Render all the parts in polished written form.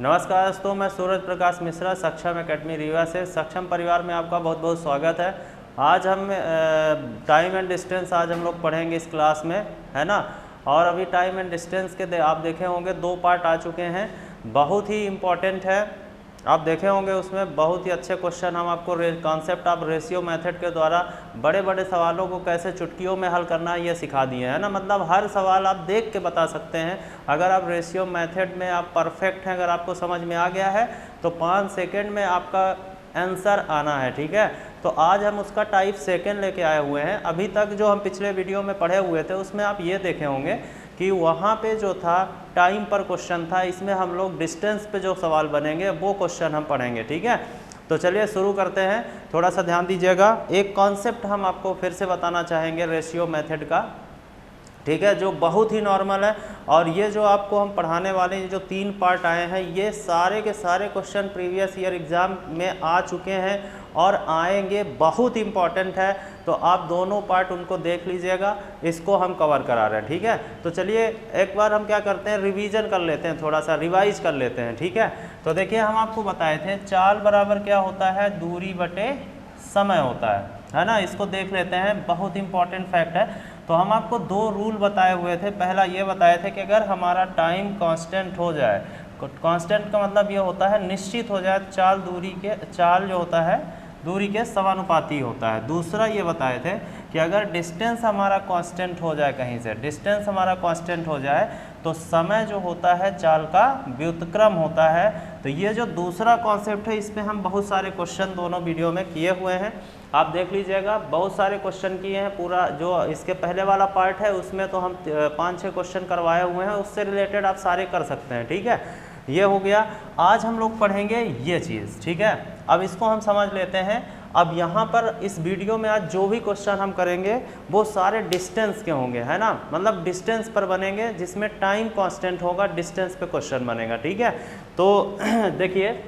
नमस्कार दोस्तों, मैं सूरज प्रकाश मिश्रा सक्षम एकेडमी रीवा से। सक्षम परिवार में आपका बहुत बहुत स्वागत है। आज हम टाइम एंड डिस्टेंस आज हम लोग पढ़ेंगे इस क्लास में, है ना। और अभी टाइम एंड डिस्टेंस के आप देखे होंगे 2 पार्ट आ चुके हैं, बहुत ही इम्पॉर्टेंट है। आप देखे होंगे उसमें बहुत ही अच्छे क्वेश्चन हम आपको कॉन्सेप्ट ऑफ रेशियो मेथड के द्वारा बड़े बड़े सवालों को कैसे चुटकियों में हल करना है ये सिखा दिए हैं, ना। मतलब हर सवाल आप देख के बता सकते हैं। अगर आप रेशियो मेथड में आप परफेक्ट हैं, अगर आपको समझ में आ गया है तो 5 सेकंड में आपका आंसर आना है, ठीक है। तो आज हम उसका टाइप सेकंड लेके आए हुए हैं। अभी तक जो हम पिछले वीडियो में पढ़े हुए थे उसमें आप ये देखे होंगे कि वहाँ पे जो था टाइम पर क्वेश्चन था, इसमें हम लोग डिस्टेंस पे जो सवाल बनेंगे वो क्वेश्चन हम पढ़ेंगे, ठीक है। तो चलिए शुरू करते हैं। थोड़ा सा ध्यान दीजिएगा। एक कॉन्सेप्ट हम आपको फिर से बताना चाहेंगे रेशियो मेथड का, ठीक है, जो बहुत ही नॉर्मल है। और ये जो आपको हम पढ़ाने वाले हैं, जो 3 पार्ट आए हैं, ये सारे के सारे क्वेश्चन प्रीवियस ईयर एग्ज़ाम में आ चुके हैं और आएंगे। बहुत इंपॉर्टेंट है, तो आप दोनों पार्ट उनको देख लीजिएगा। इसको हम कवर करा रहे हैं, ठीक है। तो चलिए एक बार हम क्या करते हैं, रिवीजन कर लेते हैं, थोड़ा सा रिवाइज कर लेते हैं, ठीक है। तो देखिए हम आपको बताए थे चाल बराबर क्या होता है, दूरी बटे समय होता है ना। इसको देख लेते हैं, बहुत इंपॉर्टेंट फैक्ट है। तो हम आपको 2 रूल बताए हुए थे। पहला ये बताए थे कि अगर हमारा टाइम कांस्टेंट हो जाए, कांस्टेंट का मतलब ये होता है निश्चित हो जाए, चाल जो होता है दूरी के समानुपाती होता है। दूसरा ये बताए थे कि अगर डिस्टेंस हमारा कांस्टेंट हो जाए, कहीं से डिस्टेंस हमारा कांस्टेंट हो जाए तो समय जो होता है चाल का व्युत्क्रम होता है। तो ये जो दूसरा कॉन्सेप्ट है, इस पे हम बहुत सारे क्वेश्चन दोनों वीडियो में किए हुए हैं, आप देख लीजिएगा। बहुत सारे क्वेश्चन किए हैं। पूरा जो इसके पहले वाला पार्ट है उसमें तो हम 5-6 क्वेश्चन करवाए हुए हैं, उससे रिलेटेड आप सारे कर सकते हैं, ठीक है। ये हो गया। आज हम लोग पढ़ेंगे ये चीज़, ठीक है। अब इसको हम समझ लेते हैं। अब यहाँ पर इस वीडियो में आज जो भी क्वेश्चन हम करेंगे वो सारे डिस्टेंस के होंगे, है ना। मतलब डिस्टेंस पर बनेंगे, जिसमें टाइम कांस्टेंट होगा, डिस्टेंस पे क्वेश्चन बनेगा, ठीक है। तो देखिए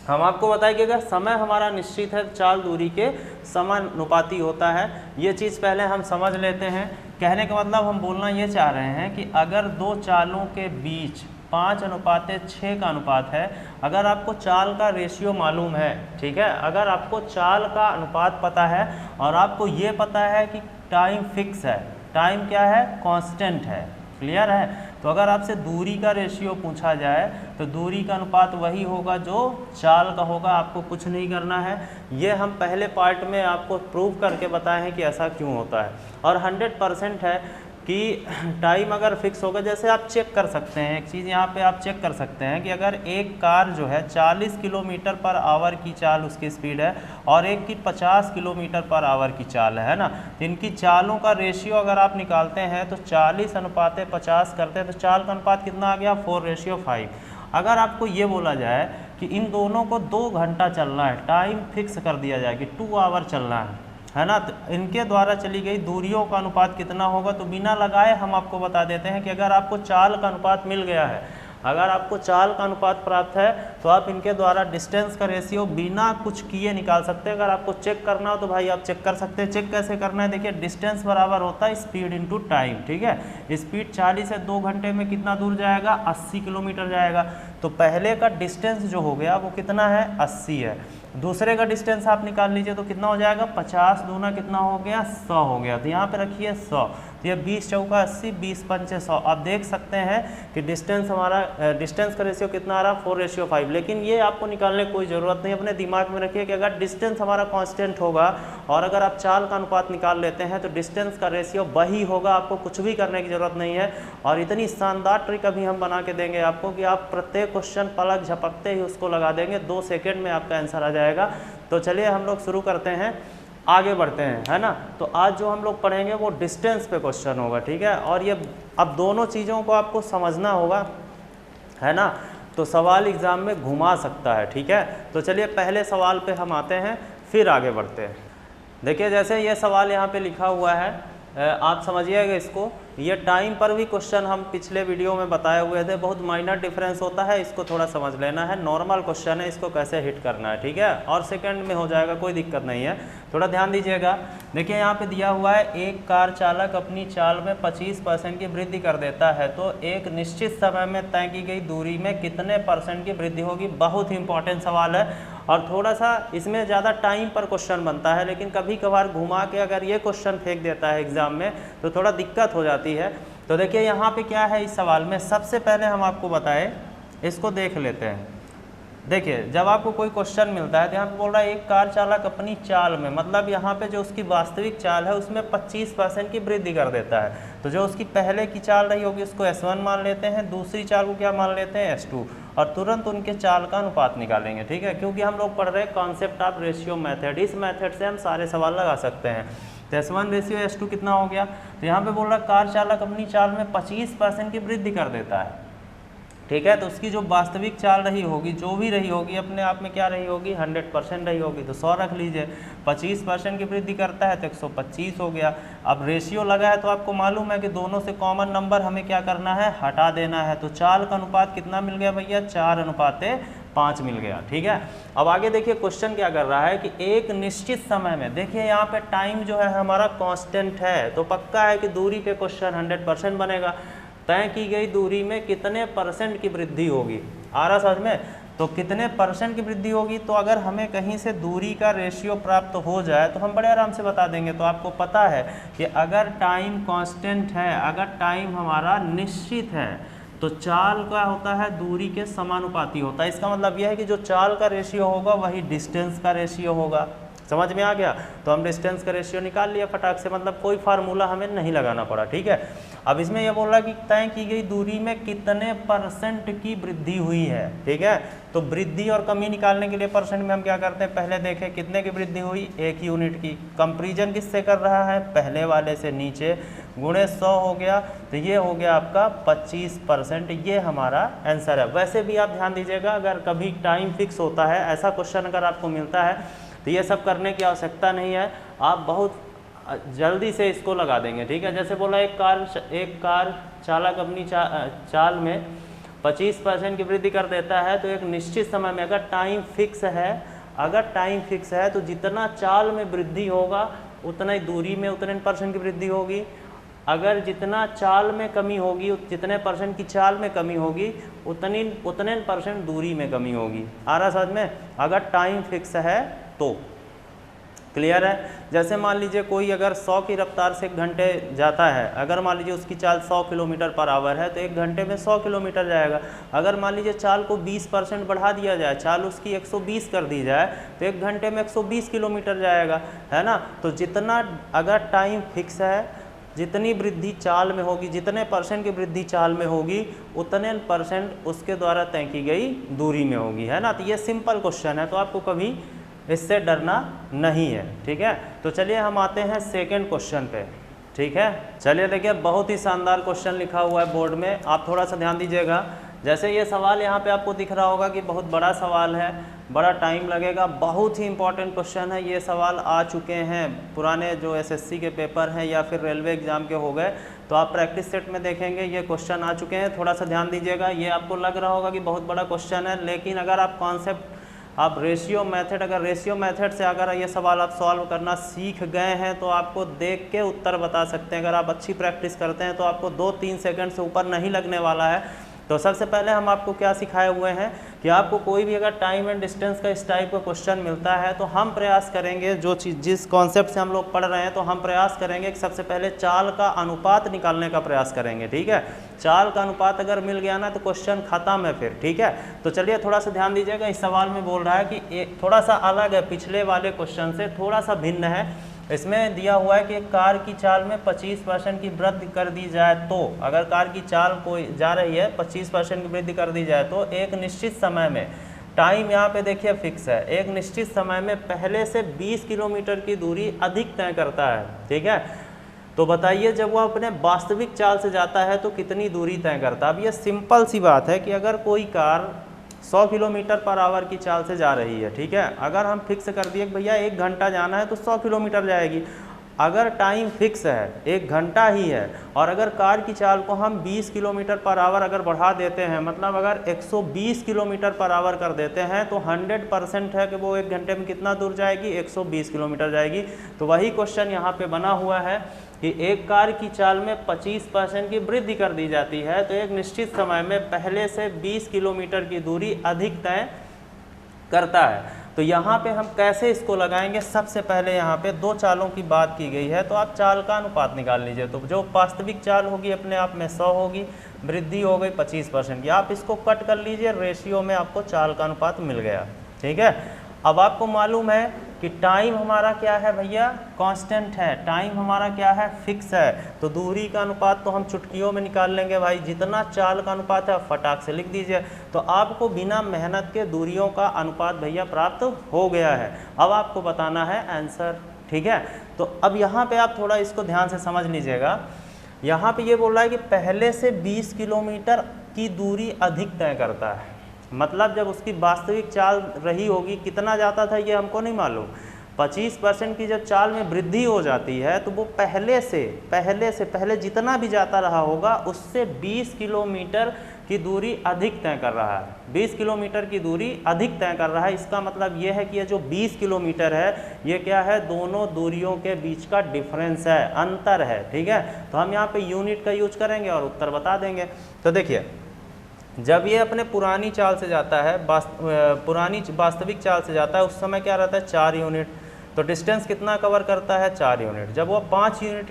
हम आपको बताएं कि अगर समय हमारा निश्चित है, चाल दूरी के समानुपाती होता है। ये चीज़ पहले हम समझ लेते हैं। कहने का मतलब हम बोलना ये चाह रहे हैं कि अगर 2 चालों के बीच 5:6 का अनुपात है, अगर आपको चाल का रेशियो मालूम है, ठीक है, अगर आपको चाल का अनुपात पता है और आपको ये पता है कि टाइम फिक्स है, टाइम क्या है, कांस्टेंट है, क्लियर है। तो अगर आपसे दूरी का रेशियो पूछा जाए तो दूरी का अनुपात वही होगा जो चाल का होगा, आपको कुछ नहीं करना है। ये हम पहले पार्ट में आपको प्रूव करके बताए हैं कि ऐसा क्यों होता है। और 100% है कि टाइम अगर फिक्स होगा, जैसे आप चेक कर सकते हैं, एक चीज़ यहाँ पे आप चेक कर सकते हैं कि अगर एक कार जो है 40 किलोमीटर पर आवर की चाल उसकी स्पीड है और एक की 50 किलोमीटर पर आवर की चाल है ना, तो इनकी चालों का रेशियो अगर आप निकालते हैं तो 40:50 करते हैं तो चाल का अनुपात कितना आ गया, 4:5। अगर आपको ये बोला जाए कि इन दोनों को 2 घंटा चलना है, टाइम फिक्स कर दिया जाए कि 2 आवर चलना है ना, तो इनके द्वारा चली गई दूरियों का अनुपात कितना होगा। तो बिना लगाए हम आपको बता देते हैं कि अगर आपको चाल का अनुपात मिल गया है, अगर आपको चाल का अनुपात प्राप्त है तो आप इनके द्वारा डिस्टेंस का रेशियो बिना कुछ किए निकाल सकते हैं। अगर आपको चेक करना हो तो भाई आप चेक कर सकते हैं। चेक कैसे करना है, देखिए डिस्टेंस बराबर होता है स्पीड इनटू टाइम, ठीक है। स्पीड 40 से 2 घंटे में कितना दूर जाएगा, 80 किलोमीटर जाएगा। तो पहले का डिस्टेंस जो हो गया वो कितना है, 80 है। दूसरे का डिस्टेंस आप निकाल लीजिए तो कितना हो जाएगा, 50 दूना कितना हो गया, 100 हो गया। तो यहाँ पे रखिए 100, तो ये 20 चौका 80, 20 पंचे 100। आप देख सकते हैं कि डिस्टेंस हमारा डिस्टेंस का रेशियो कितना आ रहा है, 4:5। लेकिन ये आपको निकालने की कोई ज़रूरत नहीं, अपने दिमाग में रखिए कि अगर डिस्टेंस हमारा कांस्टेंट होगा और अगर आप चाल का अनुपात निकाल लेते हैं तो डिस्टेंस का रेशियो वही होगा, आपको कुछ भी करने की ज़रूरत नहीं है। और इतनी शानदार ट्रिक अभी हम बना के देंगे आपको कि आप प्रत्येक क्वेश्चन पलक झपकते ही उसको लगा देंगे, 2 सेकेंड में आपका आंसर आ जाएगा। तो चलिए हम लोग शुरू करते हैं, आगे बढ़ते हैं, है ना। तो आज जो हम लोग पढ़ेंगे वो डिस्टेंस पे क्वेश्चन होगा, ठीक है। और ये अब दोनों चीज़ों को आपको समझना होगा, है ना, तो सवाल एग्ज़ाम में घुमा सकता है, ठीक है। तो चलिए पहले सवाल पे हम आते हैं, फिर आगे बढ़ते हैं। देखिए जैसे ये सवाल यहाँ पे लिखा हुआ है, आप समझिएगा इसको। ये टाइम पर भी क्वेश्चन हम पिछले वीडियो में बताए हुए थे, बहुत माइनर डिफरेंस होता है, इसको थोड़ा समझ लेना है। नॉर्मल क्वेश्चन है, इसको कैसे हिट करना है, ठीक है। और सेकंड में हो जाएगा, कोई दिक्कत नहीं है। थोड़ा ध्यान दीजिएगा। देखिए यहाँ पे दिया हुआ है एक कार चालक अपनी चाल में 25% की वृद्धि कर देता है तो एक निश्चित समय में तय की गई दूरी में कितने % की वृद्धि होगी। बहुत ही इंपॉर्टेंट सवाल है और थोड़ा सा इसमें ज़्यादा टाइम पर क्वेश्चन बनता है, लेकिन कभी कभार घुमा के अगर ये क्वेश्चन फेंक देता है एग्जाम में तो थोड़ा दिक्कत हो जाती है। तो देखिए यहाँ पे क्या है इस सवाल में, सबसे पहले हम आपको बताएं, इसको देख लेते हैं। देखिए जब आपको कोई क्वेश्चन मिलता है तो यहाँ पे बोल रहा है एक कार चालक अपनी चाल में, मतलब यहाँ पे जो उसकी वास्तविक चाल है उसमें 25% की वृद्धि कर देता है। तो जो उसकी पहले की चाल रही होगी उसको S1 मान लेते हैं, दूसरी चाल को क्या मान लेते हैं S2, और तुरंत उनके चाल का अनुपात निकालेंगे। ठीक है, क्योंकि हम लोग पढ़ रहे हैं कॉन्सेप्ट ऑफ रेशियो मेथड, इस मेथड से हम सारे सवाल लगा सकते हैं। तो S1 रेशियो S2 कितना हो गया, तो यहाँ पे बोल रहा है कार चालक अपनी चाल में 25% की वृद्धि कर देता है। ठीक है, तो उसकी जो वास्तविक चाल रही होगी, जो भी रही होगी, अपने आप में क्या रही होगी, 100% रही होगी, तो 100 रख लीजिए। 25% की वृद्धि करता है तो 125 हो गया। अब रेशियो लगा है तो आपको मालूम है कि दोनों से कॉमन नंबर हमें क्या करना है, हटा देना है। तो चाल का अनुपात कितना मिल गया भैया, 4:5 मिल गया। ठीक है, अब आगे देखिए क्वेश्चन क्या कर रहा है कि एक निश्चित समय में, देखिए यहाँ पे टाइम जो है हमारा कांस्टेंट है तो पक्का है कि दूरी पे क्वेश्चन 100% बनेगा। तय की गई दूरी में कितने % की वृद्धि होगी, आ रहा समझ में, तो कितने % की वृद्धि होगी। तो अगर हमें कहीं से दूरी का रेशियो प्राप्त हो जाए तो हम बड़े आराम से बता देंगे। तो आपको पता है कि अगर टाइम कांस्टेंट है, अगर टाइम हमारा निश्चित है तो चाल का होता है दूरी के समानुपाती होता है। इसका मतलब यह है कि जो चाल का रेशियो होगा वही डिस्टेंस का रेशियो होगा। समझ में आ गया, तो हम डिस्टेंस का रेशियो निकाल लिया फटाक से, मतलब कोई फार्मूला हमें नहीं लगाना पड़ा। ठीक है, अब इसमें यह बोल रहा है कि तय की गई दूरी में कितने % की वृद्धि हुई है। ठीक है, तो वृद्धि और कमी निकालने के लिए परसेंट में हम क्या करते हैं, पहले देखें कितने की वृद्धि हुई, 1 यूनिट की। कंपेरिजन किससे कर रहा है, पहले वाले से नीचे, गुणे 100 हो गया, तो ये हो गया आपका 25%। ये हमारा आंसर है। वैसे भी आप ध्यान दीजिएगा, अगर कभी टाइम फिक्स होता है, ऐसा क्वेश्चन अगर आपको मिलता है तो ये सब करने की आवश्यकता नहीं है, आप बहुत जल्दी से इसको लगा देंगे। ठीक है, जैसे बोला एक कार चालक अपनी चाल में 25% की वृद्धि कर देता है तो एक निश्चित समय में, अगर टाइम फिक्स है तो जितना चाल में वृद्धि होगा उतना ही दूरी में उतने % की वृद्धि होगी। अगर जितना चाल में कमी होगी, जितने % की चाल में कमी होगी उतने % दूरी में कमी होगी। आ रहा समझ में, अगर टाइम फिक्स है तो क्लियर है। जैसे मान लीजिए कोई अगर 100 की रफ्तार से 1 घंटे जाता है, अगर मान लीजिए उसकी चाल 100 किलोमीटर पर आवर है तो 1 घंटे में 100 किलोमीटर जाएगा। अगर मान लीजिए चाल को 20% बढ़ा दिया जाए, चाल उसकी 120 कर दी जाए तो 1 घंटे में 120 किलोमीटर जाएगा, है ना। तो जितना अगर टाइम फिक्स है, जितनी वृद्धि चाल में होगी, जितने % की वृद्धि चाल में होगी उतने % उसके द्वारा तय की गई दूरी में होगी, है ना। तो ये सिंपल क्वेश्चन है, तो आपको कभी इससे डरना नहीं है। ठीक है, तो चलिए हम आते हैं सेकंड क्वेश्चन पे। ठीक है, चलिए देखिए बहुत ही शानदार क्वेश्चन लिखा हुआ है बोर्ड में, आप थोड़ा सा ध्यान दीजिएगा। जैसे ये सवाल यहाँ पे आपको दिख रहा होगा कि बहुत बड़ा सवाल है, बड़ा टाइम लगेगा, बहुत ही इंपॉर्टेंट क्वेश्चन है। ये सवाल आ चुके हैं पुराने जो SSC के पेपर हैं या फिर रेलवे एग्जाम के हो गए, तो आप प्रैक्टिस सेट में देखेंगे ये क्वेश्चन आ चुके हैं। थोड़ा सा ध्यान दीजिएगा, ये आपको लग रहा होगा कि बहुत बड़ा क्वेश्चन है, लेकिन अगर आप आप रेशियो मेथड से अगर ये सवाल आप सॉल्व करना सीख गए हैं तो आपको देख के उत्तर बता सकते हैं। अगर आप अच्छी प्रैक्टिस करते हैं तो आपको 2-3 सेकंड से ऊपर नहीं लगने वाला है। तो सबसे पहले हम आपको क्या सिखाए हुए हैं कि आपको कोई भी अगर टाइम एंड डिस्टेंस का इस टाइप का क्वेश्चन मिलता है तो हम प्रयास करेंगे, जो चीज़ जिस कॉन्सेप्ट से हम लोग पढ़ रहे हैं, तो हम प्रयास करेंगे कि सबसे पहले चाल का अनुपात निकालने का प्रयास करेंगे। ठीक है, चाल का अनुपात अगर मिल गया ना तो क्वेश्चन खत्म है फिर। ठीक है, तो चलिए थोड़ा सा ध्यान दीजिएगा। इस सवाल में बोल रहा है कि थोड़ा सा अलग है, पिछले वाले क्वेश्चन से थोड़ा सा भिन्न है। इसमें दिया हुआ है कि एक कार की चाल में 25% की वृद्धि कर दी जाए तो, अगर कार की चाल कोई जा रही है 25% की वृद्धि कर दी जाए तो एक निश्चित समय में, टाइम यहाँ पे देखिए फिक्स है, एक निश्चित समय में पहले से 20 किलोमीटर की दूरी अधिक तय करता है। ठीक है, तो बताइए जब वह अपने वास्तविक चाल से जाता है तो कितनी दूरी तय करता है। अब ये सिंपल सी बात है कि अगर कोई कार 100 किलोमीटर पर आवर की चाल से जा रही है, ठीक है, अगर हम फिक्स कर दिए कि भैया 1 घंटा जाना है तो 100 किलोमीटर जाएगी। अगर टाइम फिक्स है 1 घंटा ही है और अगर कार की चाल को हम 20 किलोमीटर पर आवर अगर बढ़ा देते हैं, मतलब अगर 120 किलोमीटर पर आवर कर देते हैं, तो 100% है कि वो 1 घंटे में कितना दूर जाएगी, 120 किलोमीटर जाएगी। तो वही क्वेश्चन यहाँ पे बना हुआ है कि एक कार की चाल में 25% की वृद्धि कर दी जाती है, तो एक निश्चित समय में पहले से 20 किलोमीटर की दूरी अधिक तय करता है। तो यहाँ पे हम कैसे इसको लगाएंगे, सबसे पहले यहाँ पे 2 चालों की बात की गई है, तो आप चाल का अनुपात निकाल लीजिए। तो जो वास्तविक चाल होगी अपने आप में 100 होगी, वृद्धि हो गई 25% की। आप इसको कट कर लीजिए, रेशियो में आपको चाल का अनुपात मिल गया। ठीक है, अब आपको मालूम है कि टाइम हमारा क्या है भैया, कांस्टेंट है। टाइम हमारा क्या है, फिक्स है। तो दूरी का अनुपात तो हम चुटकियों में निकाल लेंगे भाई, जितना चाल का अनुपात है फटाक से लिख दीजिए। तो आपको बिना मेहनत के दूरियों का अनुपात भैया प्राप्त हो गया है। अब आपको बताना है आंसर। ठीक है, तो अब यहाँ पे आप थोड़ा इसको ध्यान से समझ लीजिएगा। यहाँ पे ये बोल रहा है कि पहले से 20 किलोमीटर की दूरी अधिक तय करता है, मतलब जब उसकी वास्तविक चाल रही होगी, कितना जाता था ये हमको नहीं मालूम, 25% की जब चाल में वृद्धि हो जाती है तो वो पहले जितना भी जाता रहा होगा उससे 20 किलोमीटर की दूरी अधिक तय कर रहा है। 20 किलोमीटर की दूरी अधिक तय कर रहा है। इसका मतलब ये है कि ये जो 20 किलोमीटर है ये क्या है, दोनों दूरियों के बीच का डिफरेंस है, अंतर है। ठीक है, तो हम यहाँ पे यूनिट का यूज करेंगे और उत्तर बता देंगे। तो देखिए, जब ये अपने पुरानी चाल से जाता है, पुरानी वास्तविक चाल से जाता है, उस समय क्या रहता है, 4 यूनिट। तो डिस्टेंस कितना कवर करता है, 4 यूनिट। जब वो 5 यूनिट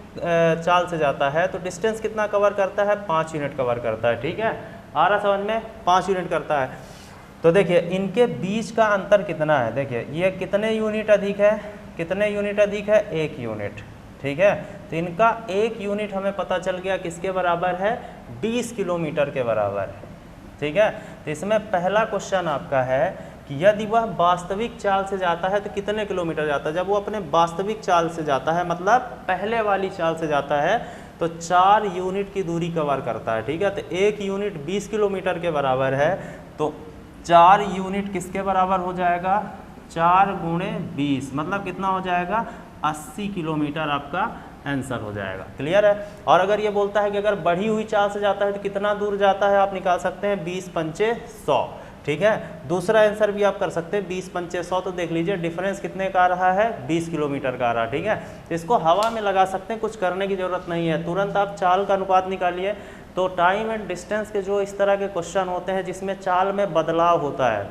चाल से जाता है तो डिस्टेंस कितना कवर करता है, 5 यूनिट कवर करता है। ठीक है, आ रहा समझ में, 5 यूनिट करता है। तो देखिए इनके बीच का अंतर कितना है, देखिए ये कितने यूनिट अधिक है, कितने यूनिट अधिक है, 1 यूनिट। ठीक है, तो इनका 1 यूनिट हमें पता चल गया किसके बराबर है, 20 किलोमीटर के बराबर है। ठीक है, तो इसमें पहला क्वेश्चन आपका है कि यदि वह वास्तविक चाल से जाता है तो कितने किलोमीटर जाता है। जब वो अपने वास्तविक चाल से जाता है, मतलब पहले वाली चाल से जाता है, तो 4 यूनिट की दूरी कवर करता है। ठीक है, तो 1 यूनिट 20 किलोमीटर के बराबर है, तो 4 यूनिट किसके बराबर हो जाएगा, 4 गुणे 20, मतलब कितना हो जाएगा, 80 किलोमीटर आपका आंसर हो जाएगा। क्लियर है। और अगर ये बोलता है कि अगर बढ़ी हुई चाल से जाता है तो कितना दूर जाता है, आप निकाल सकते हैं 20 पंचे 100। ठीक है, दूसरा आंसर भी आप कर सकते हैं 20 पंचे 100। तो देख लीजिए डिफरेंस कितने का आ रहा है, 20 किलोमीटर का आ रहा है। ठीक है, तो इसको हवा में लगा सकते हैं, कुछ करने की जरूरत नहीं है, तुरंत आप चाल का अनुपात निकालिए। तो टाइम एंड डिस्टेंस के जो इस तरह के क्वेश्चन होते हैं जिसमें चाल में बदलाव होता है,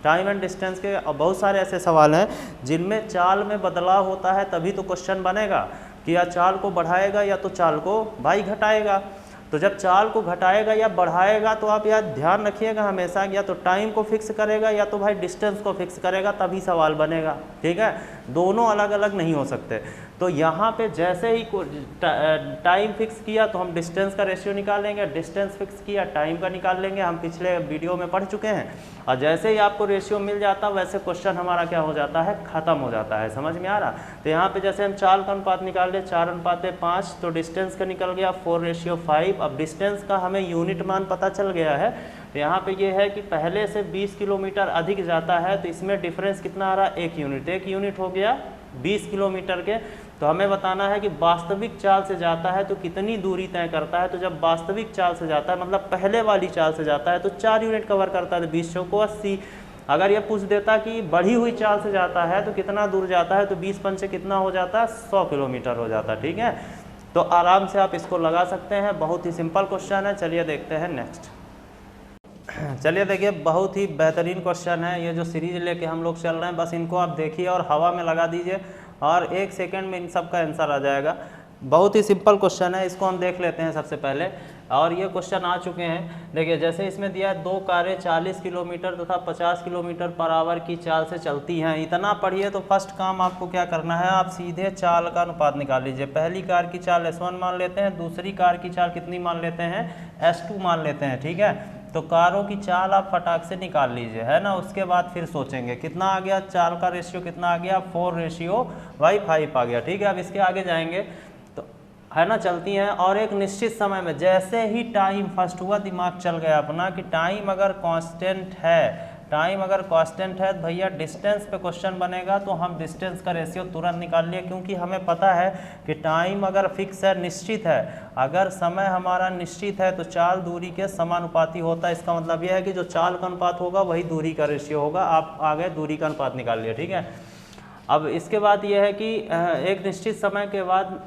टाइम एंड डिस्टेंस के बहुत सारे ऐसे सवाल हैं जिनमें चाल में बदलाव होता है, तभी तो क्वेश्चन बनेगा कि या चाल को बढ़ाएगा या तो चाल को भाई घटाएगा। तो जब चाल को घटाएगा या बढ़ाएगा तो आप यार ध्यान रखिएगा हमेशा, या तो टाइम को फिक्स करेगा या तो भाई डिस्टेंस को फिक्स करेगा, तभी सवाल बनेगा। ठीक है, दोनों अलग अलग नहीं हो सकते। तो यहाँ पे जैसे ही टाइम फिक्स किया तो हम डिस्टेंस का रेशियो निकालेंगे, डिस्टेंस फिक्स किया टाइम का निकाल लेंगे, हम पिछले वीडियो में पढ़ चुके हैं। और जैसे ही आपको रेशियो मिल जाता वैसे क्वेश्चन हमारा क्या हो जाता है, ख़त्म हो जाता है। समझ में आ रहा। तो यहाँ पे जैसे हम चाल का अनुपात निकाल ले, 4:5, तो डिस्टेंस का निकल गया 4:5। अब डिस्टेंस का हमें यूनिट मान पता चल गया है। तो यहाँ पे ये है कि पहले से 20 किलोमीटर अधिक जाता है, तो इसमें डिफरेंस कितना आ रहा है, 1 यूनिट। 1 यूनिट हो गया 20 किलोमीटर के। तो हमें बताना है कि वास्तविक चाल से जाता है तो कितनी दूरी तय करता है। तो जब वास्तविक चाल से जाता है, मतलब पहले वाली चाल से जाता है, तो 4 यूनिट कवर करता है, तो 20 चौको 80। अगर ये पूछ देता कि बढ़ी हुई चाल से जाता है तो कितना दूर जाता है, तो 20 पंचे कितना हो जाता है, 100 किलोमीटर हो जाता है। ठीक है, तो आराम से आप इसको लगा सकते हैं, बहुत ही सिंपल क्वेश्चन है। चलिए देखते हैं नेक्स्ट। चलिए देखिए, बहुत ही बेहतरीन क्वेश्चन है। ये जो सीरीज लेके हम लोग चल रहे हैं, बस इनको आप देखिए और हवा में लगा दीजिए और 1 सेकंड में इन सब का आंसर आ जाएगा। बहुत ही सिंपल क्वेश्चन है, इसको हम देख लेते हैं सबसे पहले। और ये क्वेश्चन आ चुके हैं। देखिए जैसे इसमें दिया है 2 कारें 40 किलोमीटर तथा 50 किलोमीटर पर आवर की चाल से चलती हैं। इतना पढ़िए तो फर्स्ट काम आपको क्या करना है, आप सीधे चाल का अनुपात निकाल लीजिए। पहली कार की चाल S1 मान लेते हैं, दूसरी कार की चाल कितनी मान लेते हैं, S2 मान लेते हैं। ठीक है, तो कारों की चाल आप फटाक से निकाल लीजिए, है ना। उसके बाद फिर सोचेंगे कितना आ गया, चाल का रेशियो कितना आ गया, 4:5 आ गया। ठीक है, अब इसके आगे जाएंगे तो है ना, चलती हैं। और एक निश्चित समय में जैसे ही टाइम फर्स्ट हुआ, दिमाग चल गया अपना कि टाइम अगर कांस्टेंट है, टाइम अगर कांस्टेंट है तो भैया डिस्टेंस पे क्वेश्चन बनेगा, तो हम डिस्टेंस का रेशियो तुरंत निकाल लिए, क्योंकि हमें पता है कि टाइम अगर फिक्स है, निश्चित है, अगर समय हमारा निश्चित है तो चाल दूरी के समानुपाती होता है। इसका मतलब यह है कि जो चाल का अनुपात होगा वही दूरी का रेशियो होगा। आप आगे दूरी का अनुपात निकाल लिए, ठीक है। अब इसके बाद यह है कि एक निश्चित समय के बाद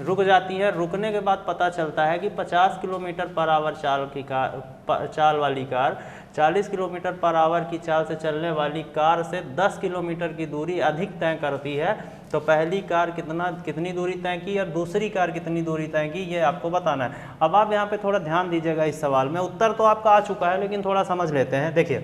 रुक जाती है, रुकने के बाद पता चलता है कि 50 किलोमीटर पर आवर चाल वाली कार 40 किलोमीटर पर आवर की चाल से चलने वाली कार से 10 किलोमीटर की दूरी अधिक तय करती है। तो पहली कार कितनी दूरी तय की और दूसरी कार कितनी दूरी तय की, ये आपको बताना है। अब आप यहाँ पे थोड़ा ध्यान दीजिएगा इस सवाल में, उत्तर तो आपका आ चुका है लेकिन थोड़ा समझ लेते हैं। देखिए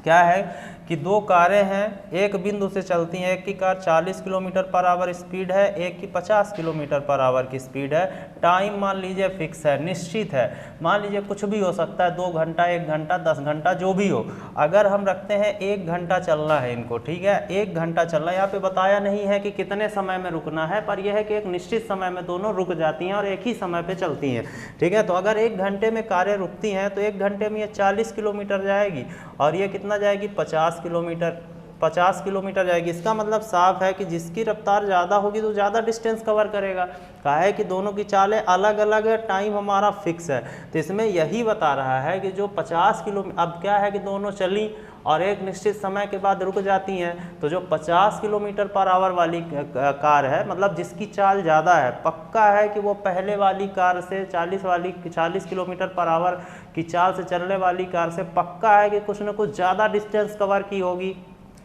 क्या है कि दो कारें हैं, एक बिंदु से चलती हैं, एक की car 40 kilometre per hour speed है, एक की 50 किलोमीटर पर आवर की स्पीड है। टाइम मान लीजिए फिक्स है, निश्चित है, मान लीजिए कुछ भी हो सकता है, 2 घंटा, 1 घंटा, 10 घंटा, जो भी हो। अगर हम रखते हैं 1 घंटा चलना है इनको, ठीक है, 1 घंटा चलना, यहाँ पे बताया नहीं है कि कितने समय में रुकना है, पर यह है कि एक निश्चित समय में दोनों रुक जाती हैं और एक ही समय पे चलती हैं, ठीक है। तो अगर 1 घंटे में कारें रुकती हैं तो 1 घंटे में ये 40 किलोमीटर जाएगी और ये कितना जाएगी, 50 किलोमीटर जाएगी। इसका मतलब साफ है कि जिसकी रफ्तार ज़्यादा होगी तो ज़्यादा डिस्टेंस कवर करेगा। कहा है कि दोनों की चालें अलग अलग है, टाइम हमारा फिक्स है, तो इसमें यही बता रहा है कि जो 50 किलोमीटर, अब क्या है कि दोनों चली और एक निश्चित समय के बाद रुक जाती हैं, तो जो 50 किलोमीटर पर आवर वाली कार है, मतलब जिसकी चाल ज़्यादा है, पक्का है कि वो पहले वाली कार से 40 किलोमीटर पर आवर की चाल से चलने वाली कार से पक्का है कि कुछ न कुछ ज़्यादा डिस्टेंस कवर की होगी।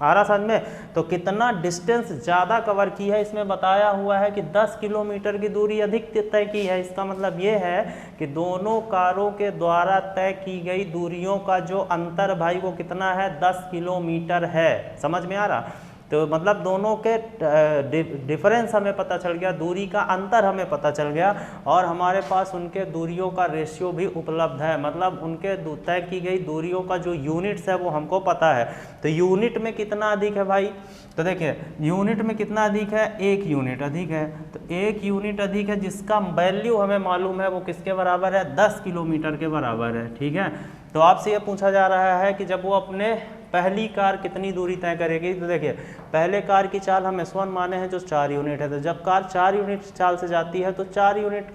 आ रहा समझ में? तो कितना डिस्टेंस ज़्यादा कवर की है इसमें बताया हुआ है कि 10 किलोमीटर की दूरी अधिक तय की है। इसका मतलब ये है कि दोनों कारों के द्वारा तय की गई दूरियों का जो अंतर भाई वो कितना है, 10 किलोमीटर है। समझ में आ रहा? तो मतलब दोनों के डिफरेंस हमें पता चल गया, दूरी का अंतर हमें पता चल गया और हमारे पास उनके दूरियों का रेशियो भी उपलब्ध है, मतलब उनके तय की गई दूरियों का जो यूनिट्स है वो हमको पता है। तो यूनिट में कितना अधिक है भाई, तो देखिए यूनिट में कितना अधिक है, 1 यूनिट अधिक है। तो 1 यूनिट अधिक है जिसका वैल्यू हमें मालूम है वो किसके बराबर है, 10 किलोमीटर के बराबर है, ठीक है। तो आपसे ये पूछा जा रहा है कि जब वो अपने पहली कार कितनी दूरी तय करेगी, तो देखिए पहले कार की चाल हम S1 माने हैं जो 4 यूनिट है, तो जब कार 4 यूनिट चाल से जाती है तो 4 यूनिट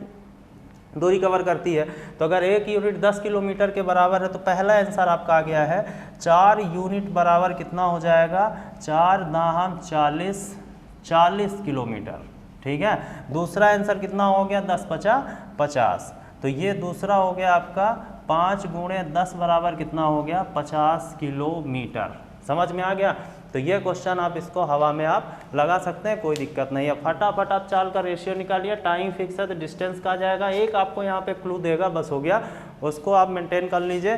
दूरी कवर करती है। तो अगर 1 यूनिट 10 किलोमीटर के बराबर है तो पहला आंसर आपका आ गया है 4 यूनिट बराबर कितना हो जाएगा, 4 दाहम 40 किलोमीटर, ठीक है। दूसरा आंसर कितना हो गया, 10 पचा 50। तो ये दूसरा हो गया आपका 5 गुणे 10 बराबर कितना हो गया, 50 किलोमीटर। समझ में आ गया? तो ये क्वेश्चन आप इसको हवा में आप लगा सकते हैं, कोई दिक्कत नहीं है। फटाफट आप चाल का रेशियो निकालिए, टाइम फिक्स है तो डिस्टेंस का जाएगा। एक आपको यहाँ पे क्लू देगा, बस हो गया, उसको आप मेंटेन कर लीजिए,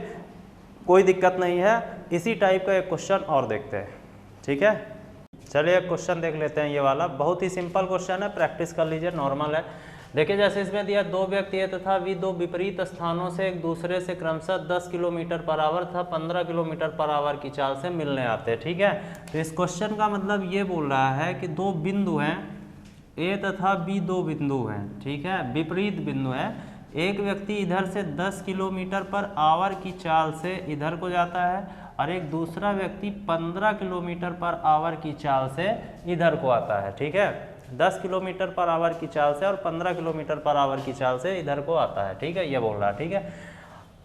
कोई दिक्कत नहीं है। इसी टाइप का एक क्वेश्चन और देखते हैं, ठीक है। चलिए एक क्वेश्चन देख लेते हैं, ये वाला बहुत ही सिंपल क्वेश्चन है, प्रैक्टिस कर लीजिए, नॉर्मल है। देखिए जैसे इसमें दिया, 2 व्यक्ति है तथा वे 2 विपरीत स्थानों से एक दूसरे से क्रमशः 10 किलोमीटर पर आवर तथा 15 किलोमीटर पर आवर की चाल से मिलने आते हैं, ठीक है। तो इस क्वेश्चन का मतलब ये बोल रहा है कि 2 बिंदु हैं, ए तथा बी 2 बिंदु हैं, ठीक है, विपरीत बिंदु हैं। एक व्यक्ति इधर से 10 किलोमीटर पर आवर की चाल से इधर को जाता है और एक दूसरा व्यक्ति 15 किलोमीटर पर आवर की चाल से इधर को आता है, ठीक है। 10 किलोमीटर पर आवर की चाल से और 15 किलोमीटर पर आवर की चाल से इधर को आता है, ठीक है, ये बोल रहा है, ठीक है।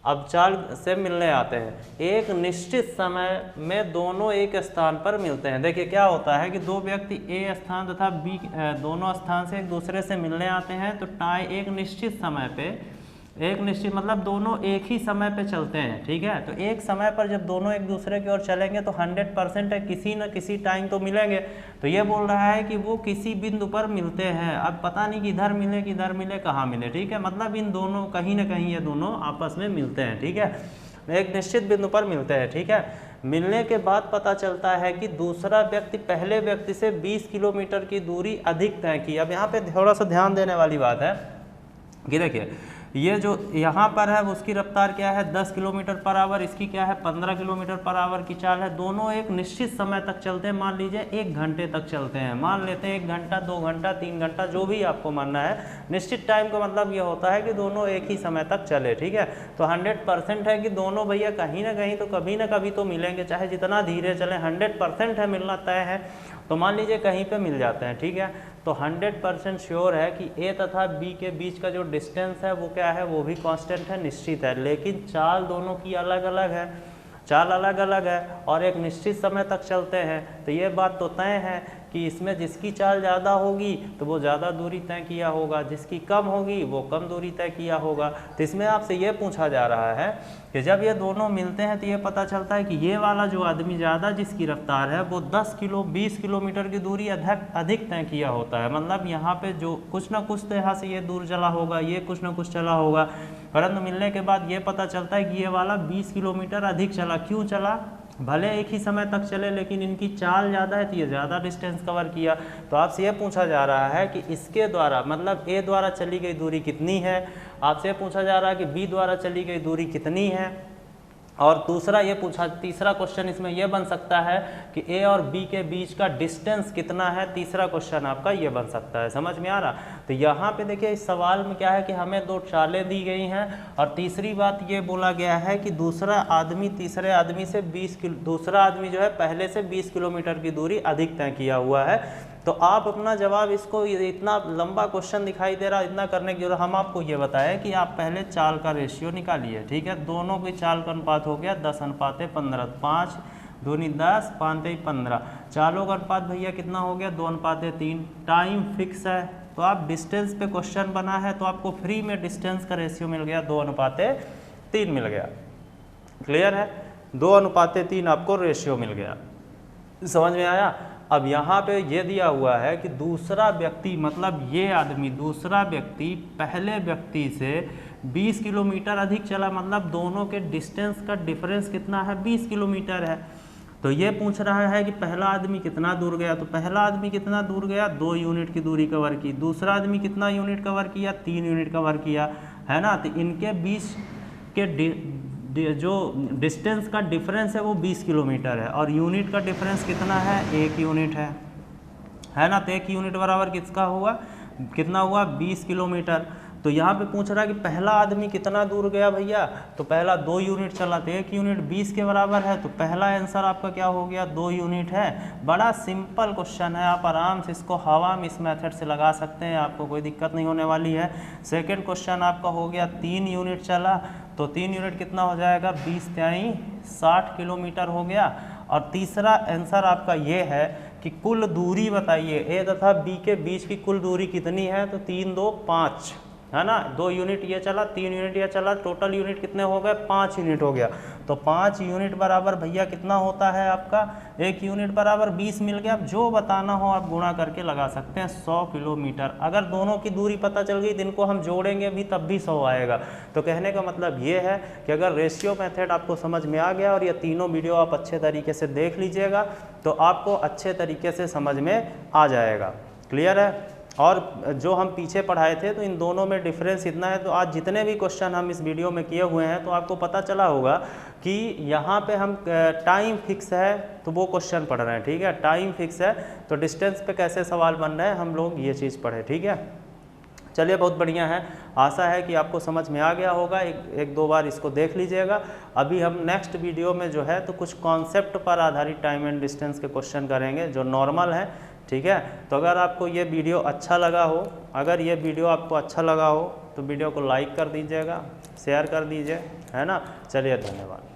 अब चाल से मिलने आते हैं, एक निश्चित समय में दोनों एक स्थान पर मिलते हैं। देखिए क्या होता है कि 2 व्यक्ति ए स्थान तथा बी दोनों स्थान से एक दूसरे से मिलने आते हैं, तो एक निश्चित समय पे, एक निश्चित मतलब दोनों एक ही समय पे चलते हैं, ठीक है। तो एक समय पर जब दोनों एक दूसरे की ओर चलेंगे तो 100% है किसी न किसी टाइम तो मिलेंगे। तो ये बोल रहा है कि वो किसी बिंदु पर मिलते हैं, अब पता नहीं कि इधर मिले कि इधर मिले, कहाँ मिले, ठीक है। मतलब इन दोनों कहीं ना कहीं ये दोनों आपस में मिलते हैं, ठीक है, एक निश्चित बिंदु पर मिलते हैं, ठीक है। मिलने के बाद पता चलता है कि दूसरा व्यक्ति पहले व्यक्ति से 20 किलोमीटर की दूरी अधिक तय की। अब यहाँ पे थोड़ा सा ध्यान देने वाली बात है कि देखिए ये जो यहाँ पर है उसकी रफ्तार क्या है 10 किलोमीटर पर आवर, इसकी क्या है 15 किलोमीटर पर आवर की चाल है। दोनों एक निश्चित समय तक चलते हैं, मान लीजिए 1 घंटे तक चलते हैं, मान लेते हैं 1 घंटा 2 घंटा 3 घंटा जो भी आपको मानना है। निश्चित टाइम का मतलब ये होता है कि दोनों एक ही समय तक चले, ठीक है। तो 100% है कि दोनों भैया कहीं ना कहीं तो कभी ना कभी तो मिलेंगे, चाहे जितना धीरे चले 100% है मिलना तय है। तो मान लीजिए कहीं पे मिल जाते हैं, ठीक है। तो 100% श्योर है कि ए तथा बी के बीच का जो डिस्टेंस है वो क्या है, वो भी कांस्टेंट है, निश्चित है। लेकिन चाल दोनों की अलग अलग है, चाल अलग अलग है और एक निश्चित समय तक चलते हैं। तो ये बात तो तय है कि इसमें जिसकी चाल ज़्यादा होगी तो वो ज़्यादा दूरी तय किया होगा, जिसकी कम होगी वो कम दूरी तय किया होगा। तो इसमें आपसे ये पूछा जा रहा है कि जब ये दोनों मिलते हैं तो ये पता चलता है कि ये वाला जो आदमी ज़्यादा जिसकी रफ्तार है वो 20 किलोमीटर की दूरी अधिक तय किया होता है। मतलब यहाँ पे जो कुछ ना कुछ तो यहाँ से ये दूर चला होगा, ये कुछ ना कुछ चला होगा, परंतु मिलने के बाद ये पता चलता है कि ये वाला 20 किलोमीटर अधिक चला। क्यों चला? भले एक ही समय तक चले लेकिन इनकी चाल ज़्यादा है तो ये ज़्यादा डिस्टेंस कवर किया। तो आपसे ये पूछा जा रहा है कि इसके द्वारा मतलब ए द्वारा चली गई दूरी कितनी है, आपसे पूछा जा रहा है कि बी द्वारा चली गई दूरी कितनी है। और दूसरा ये पूछा, तीसरा क्वेश्चन इसमें यह बन सकता है कि ए और बी के बीच का डिस्टेंस कितना है। तीसरा क्वेश्चन आपका ये बन सकता है, समझ में आ रहा। तो यहाँ पे देखिए इस सवाल में क्या है कि हमें 2 चालें दी गई हैं और तीसरी बात ये बोला गया है कि दूसरा आदमी तीसरे आदमी से दूसरा आदमी जो है पहले से 20 किलोमीटर की दूरी अधिक तय किया हुआ है। तो आप अपना जवाब, इसको इतना लंबा क्वेश्चन दिखाई दे रहा, इतना करने की जरूरत, हम आपको ये बताएं कि आप पहले चाल का रेशियो निकालिए, ठीक है। दोनों की चाल का अनुपात हो गया 10:15, 5 दूनी 10, 5 15। चालों का अनुपात भैया कितना हो गया 2:3। टाइम फिक्स है तो आप डिस्टेंस पे क्वेश्चन बना है तो आपको फ्री में डिस्टेंस का रेशियो मिल गया 2:3 मिल गया। क्लियर है, 2:3 आपको रेशियो मिल गया, समझ में आया। अब यहाँ पे ये दिया हुआ है कि दूसरा व्यक्ति मतलब ये आदमी दूसरा व्यक्ति पहले व्यक्ति से 20 किलोमीटर अधिक चला, मतलब दोनों के डिस्टेंस का डिफरेंस कितना है 20 किलोमीटर है। तो ये पूछ रहा है कि पहला आदमी कितना दूर गया। तो पहला आदमी कितना दूर गया 2 यूनिट की दूरी कवर की, दूसरा आदमी कितना यूनिट कवर किया 3 यूनिट कवर किया, है ना। तो इनके बीच के जो डिस्टेंस का डिफरेंस है वो 20 किलोमीटर है और यूनिट का डिफरेंस कितना है 1 यूनिट है ना। तो 1 यूनिट बराबर किसका हुआ, कितना हुआ 20 किलोमीटर। तो यहाँ पे पूछ रहा है कि पहला आदमी कितना दूर गया भैया, तो पहला 2 यूनिट चला तो 1 यूनिट 20 के बराबर है। तो पहला आंसर आपका क्या हो गया 2 यूनिट है। बड़ा सिंपल क्वेश्चन है, आप आराम से इसको हवा में इस मेथड से लगा सकते हैं, आपको कोई दिक्कत नहीं होने वाली है। सेकेंड क्वेश्चन आपका हो गया 3 यूनिट चला, तो 3 यूनिट कितना हो जाएगा 20 × 60 किलोमीटर हो गया। और तीसरा आंसर आपका ये है कि कुल दूरी बताइए ए तथा बी के बीच की कुल दूरी कितनी है, तो 3 2 5 है ना। 2 यूनिट ये चला 3 यूनिट ये चला, टोटल यूनिट कितने हो गए 5 यूनिट हो गया। तो 5 यूनिट बराबर भैया कितना होता है आपका 1 यूनिट बराबर 20 मिल गया। अब जो बताना हो आप गुणा करके लगा सकते हैं 100 किलोमीटर। अगर दोनों की दूरी पता चल गई तो इनको हम जोड़ेंगे भी तब भी 100 आएगा। तो कहने का मतलब ये है कि अगर रेशियो मेथड आपको समझ में आ गया और ये तीनों वीडियो आप अच्छे तरीके से देख लीजिएगा तो आपको अच्छे तरीके से समझ में आ जाएगा। क्लियर है। और जो हम पीछे पढ़ाए थे तो इन दोनों में डिफरेंस इतना है। तो आज जितने भी क्वेश्चन हम इस वीडियो में किए हुए हैं तो आपको पता चला होगा कि यहाँ पे हम टाइम फिक्स है तो वो क्वेश्चन पढ़ रहे हैं, ठीक है। टाइम फिक्स है तो डिस्टेंस पे कैसे सवाल बन रहे हैं हम लोग ये चीज़ पढ़े, ठीक है। चलिए बहुत बढ़िया है, आशा है कि आपको समझ में आ गया होगा। एक दो बार इसको देख लीजिएगा। अभी हम नेक्स्ट वीडियो में जो है तो कुछ कॉन्सेप्ट पर आधारित टाइम एंड डिस्टेंस के क्वेश्चन करेंगे जो नॉर्मल है, ठीक है। तो अगर आपको ये वीडियो अच्छा लगा हो, तो वीडियो को लाइक कर दीजिएगा, शेयर कर दीजिए, है ना। चलिए धन्यवाद।